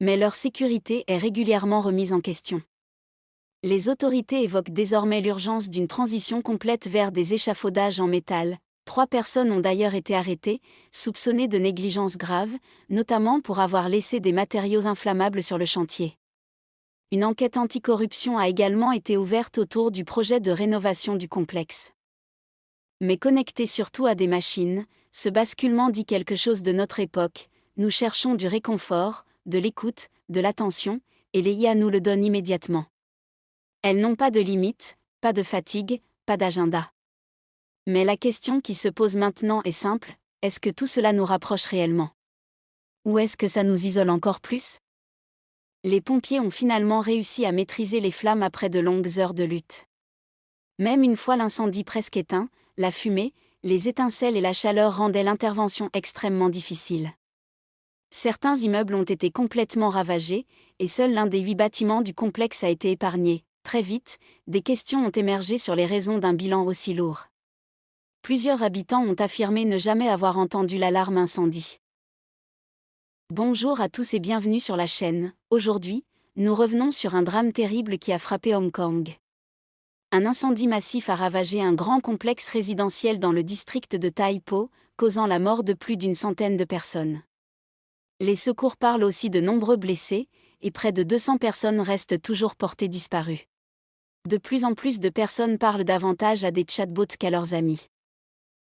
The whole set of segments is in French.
Mais leur sécurité est régulièrement remise en question. Les autorités évoquent désormais l'urgence d'une transition complète vers des échafaudages en métal. 3 personnes ont d'ailleurs été arrêtées, soupçonnées de négligence grave, notamment pour avoir laissé des matériaux inflammables sur le chantier. Une enquête anticorruption a également été ouverte autour du projet de rénovation du complexe. Mais connecté surtout à des machines, ce basculement dit quelque chose de notre époque. Nous cherchons du réconfort, de l'écoute, de l'attention, et les IA nous le donnent immédiatement. Elles n'ont pas de limites, pas de fatigue, pas d'agenda. Mais la question qui se pose maintenant est simple, est-ce que tout cela nous rapproche réellement? Ou est-ce que ça nous isole encore plus? Les pompiers ont finalement réussi à maîtriser les flammes après de longues heures de lutte. Même une fois l'incendie presque éteint, la fumée, les étincelles et la chaleur rendaient l'intervention extrêmement difficile. Certains immeubles ont été complètement ravagés, et seul l'un des 8 bâtiments du complexe a été épargné. Très vite, des questions ont émergé sur les raisons d'un bilan aussi lourd. Plusieurs habitants ont affirmé ne jamais avoir entendu l'alarme incendie. Bonjour à tous et bienvenue sur la chaîne. Aujourd'hui, nous revenons sur un drame terrible qui a frappé Hong Kong. Un incendie massif a ravagé un grand complexe résidentiel dans le district de Tai Po, causant la mort de plus d'une centaine de personnes. Les secours parlent aussi de nombreux blessés, et près de 200 personnes restent toujours portées disparues. De plus en plus de personnes parlent davantage à des chatbots qu'à leurs amis.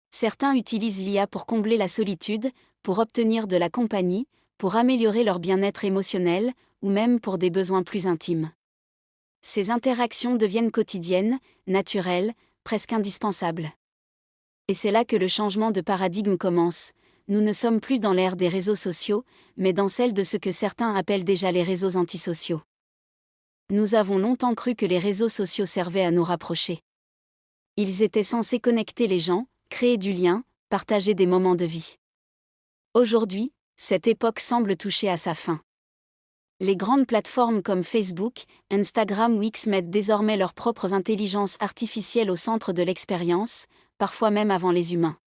Certains utilisent l'IA pour combler la solitude, pour obtenir de la compagnie, pour améliorer leur bien-être émotionnel, ou même pour des besoins plus intimes. Ces interactions deviennent quotidiennes, naturelles, presque indispensables. Et c'est là que le changement de paradigme commence. Nous ne sommes plus dans l'ère des réseaux sociaux, mais dans celle de ce que certains appellent déjà les réseaux antisociaux. Nous avons longtemps cru que les réseaux sociaux servaient à nous rapprocher. Ils étaient censés connecter les gens, créer du lien, partager des moments de vie. Aujourd'hui, cette époque semble toucher à sa fin. Les grandes plateformes comme Facebook, Instagram ou X mettent désormais leurs propres intelligences artificielles au centre de l'expérience, parfois même avant les humains.